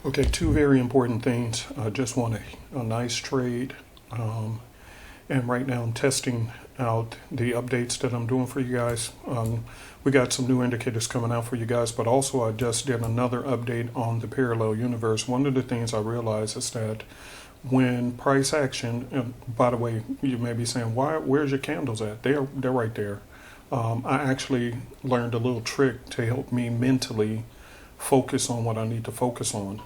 Okay, two very important things. I just want a nice trade. And right now I'm testing out the updates that I'm doing for you guys. We got some new indicators coming out for you guys, but also I just did another update on the parallel universe. One of the things I realized is that when price action, and by the way, you may be saying, where's your candles at? They're right there. I actually learned a little trick to help me mentally focus on what I need to focus on.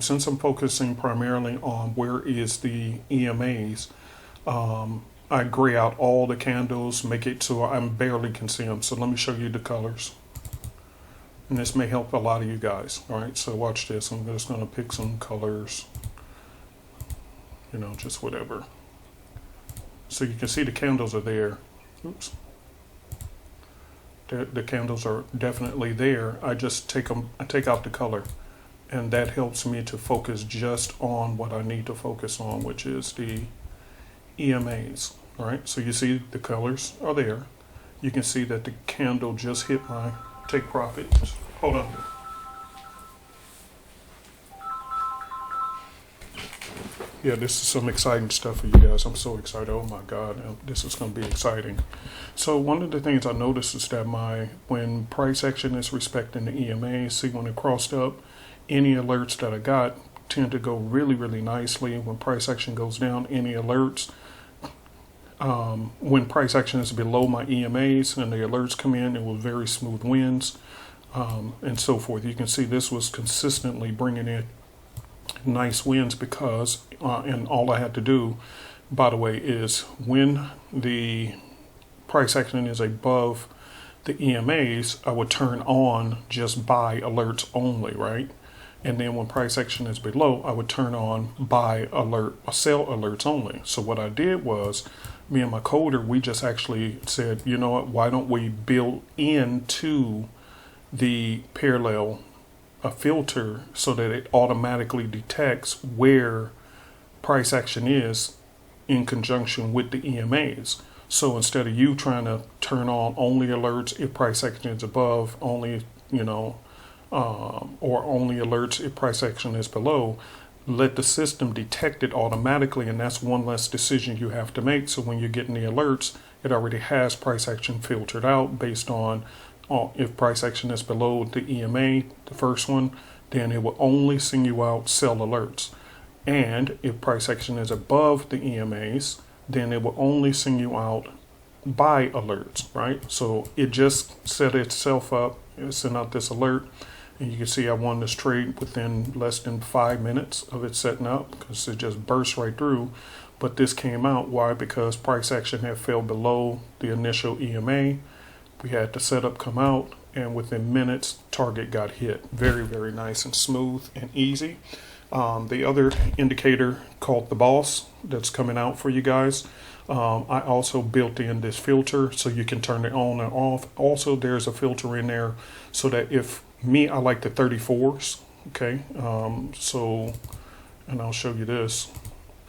Since I'm focusing primarily on where is the EMAs, I gray out all the candles, make it so I barely can see them. So let me show you the colors. And this may help a lot of you guys. All right, so watch this. I'm just going to pick some colors, just whatever. So you can see the candles are there. Oops. The candles are definitely there. I just take out the color, and that helps me to focus just on what I need to focus on, which is the EMAs. All right, so you see the colors are there. You can see that the candle just hit my take profit. Hold on. Yeah, this is some exciting stuff for you guys. I'm so excited. Oh my God, this is going to be exciting. So one of the things I noticed is that when price action is respecting the EMA, see when it crossed up, any alerts that I got tend to go really, really nicely. When price action goes down, any alerts, when price action is below my EMAs and the alerts come in, it was very smooth wins, and so forth. You can see this was consistently bringing in nice wins because, and all I had to do, by the way, is when the price action is above the EMAs, I would turn on just buy alerts only, right? And then when price action is below, I would turn on buy alert or sell alerts only. So what I did was, me and my coder, we just actually said, you know what, why don't we build into the parallel a filter so that it automatically detects where price action is in conjunction with the EMAs. So instead of you trying to turn on only alerts if price action is above, only, or only alerts if price action is below, let the system detect it automatically, and that's one less decision you have to make. So when you're getting the alerts, it already has price action filtered out based on if price action is below the EMA, the first one, then it will only send you out sell alerts. And if price action is above the EMAs, then it will only send you out buy alerts, right? So it just set itself up, it sent out this alert, and you can see I won this trade within less than 5 minutes of it setting up because it just burst right through. But this came out, why? Because price action had fell below the initial EMA. We had the setup come out, and within minutes, target got hit. Very, very nice and smooth and easy. The other indicator called the boss that's coming out for you guys. I also built in this filter so you can turn it on and off. Also, there's a filter in there so that if I like the 34s. Okay. And I'll show you this.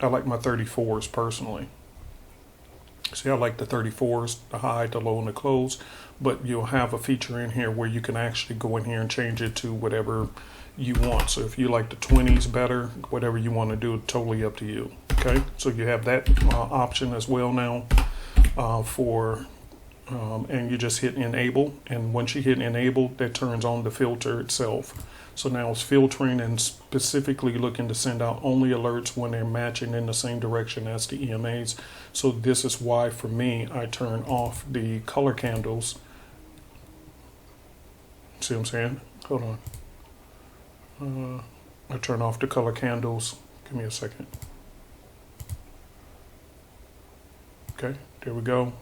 I like my 34s personally. See, I like the 34s, the high, the low, and the close, but you'll have a feature in here where you can actually go in here and change it to whatever you want. So if you like the 20s better, whatever you want to do, totally up to you. Okay, so you have that option as well now and you just hit enable, and once you hit enable, that turns on the filter itself. So now it's filtering and specifically looking to send out only alerts when they're matching in the same direction as the EMAs. So this is why, for me, I turn off the color candles. See what I'm saying? Hold on. I turn off the color candles. Give me a second. Okay, there we go.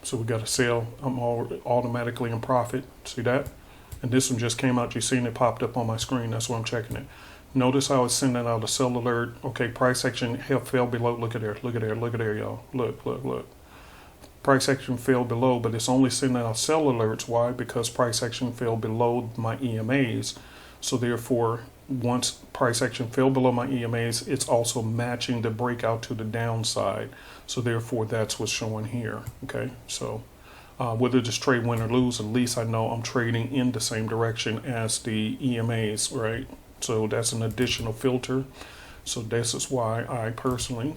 So we got a sale. I'm automatically in profit. See that? And this one just came out. You seen it popped up on my screen. That's why I'm checking it. Notice how it's sending out a sell alert. Okay, price action fell below. Look at there. Look at there. Look at there, y'all. Look, look, look. Price action fell below, but it's only sending out sell alerts. Why? Because price action fell below my EMAs. So therefore, once price action fell below my EMAs, it's also matching the breakout to the downside. So therefore, that's what's showing here. Okay, so Whether this trade win or lose, at least I know I'm trading in the same direction as the EMAs, right? So that's an additional filter. So this is why I personally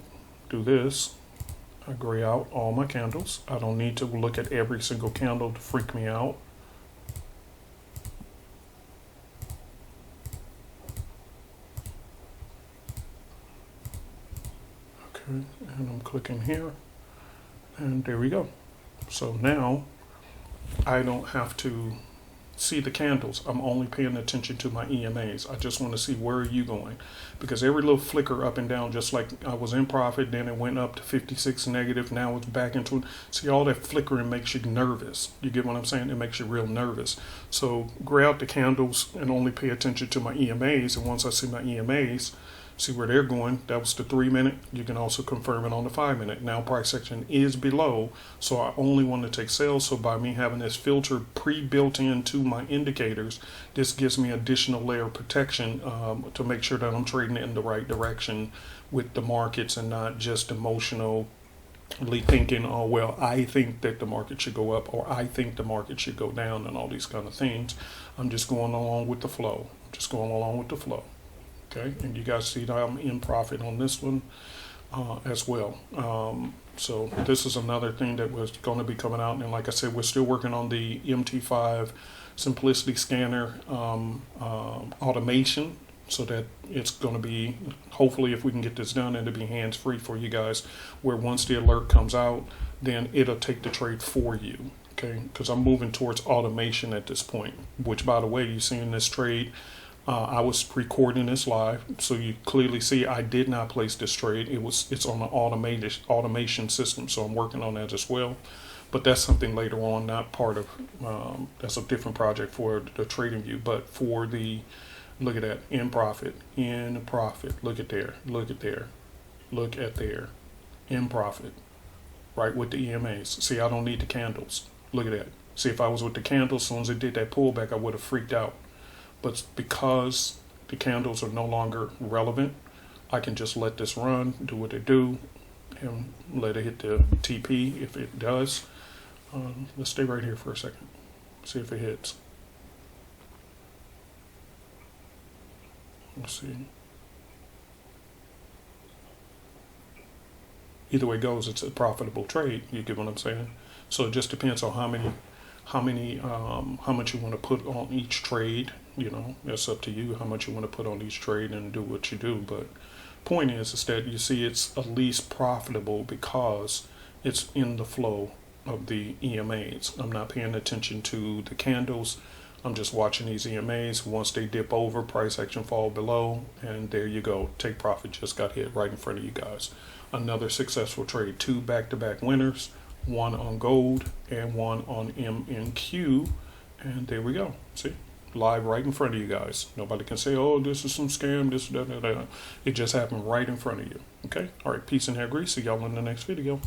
do this. I gray out all my candles. I don't need to look at every single candle to freak me out. Okay, and I'm clicking here, and there we go. So now I don't have to see the candles. I'm only paying attention to my EMAs. I just want to see where are you going, because every little flicker up and down, just like I was in profit, then it went up to 56 negative, now it's back into it. See, all that flickering makes you nervous. You get what I'm saying? It makes you real nervous. So gray out the candles and only pay attention to my EMAs, and once I see my EMAs, see where they're going. That was the 3 minute. You can also confirm it on the 5 minute. Now price action is below, so I only want to take sales. So by me having this filter pre-built into my indicators, this gives me additional layer of protection to make sure that I'm trading in the right direction with the markets and not just emotionally thinking, oh well, I think that the market should go up, or I think the market should go down, and all these kind of things. I'm just going along with the flow. Just going along with the flow. Okay, and you guys see that I'm in profit on this one as well. So this is another thing that was going to be coming out, and like I said, we're still working on the MT5 Simplicity Scanner automation, so that it's going to be, hopefully if we can get this done, it'll be hands-free for you guys, where once the alert comes out, then it'll take the trade for you. Okay, because I'm moving towards automation at this point, which by the way, you see in this trade, I was recording this live, so you clearly see I did not place this trade. It's on an automation system, so I'm working on that as well. But that's something later on, not part of. That's a different project for the TradingView. But for the, look at that, in profit. Look at there, look at there, look at there, in profit, right with the EMAs. See, I don't need the candles. Look at that. See, if I was with the candles, as soon as it did that pullback, I would have freaked out. But because the candles are no longer relevant, I can just let this run, do what it do, and let it hit the TP if it does. Let's stay right here for a second, see if it hits. Let's see. Either way it goes, it's a profitable trade. You get what I'm saying? So it just depends on how much you want to put on each trade. You know, it's up to you how much you want to put on each trade and do what you do. But point is that you see it's at least profitable because it's in the flow of the EMAs. I'm not paying attention to the candles. I'm just watching these EMAs. Once they dip over, price action fall below, and there you go. Take profit just got hit right in front of you guys. Another successful trade. 2 back-to-back winners. 1 on gold and 1 on MNQ, and there we go. See, live right in front of you guys. Nobody can say, oh, this is some scam, this, that. It just happened right in front of you. Okay, all right, peace and hair grease. See y'all in the next video.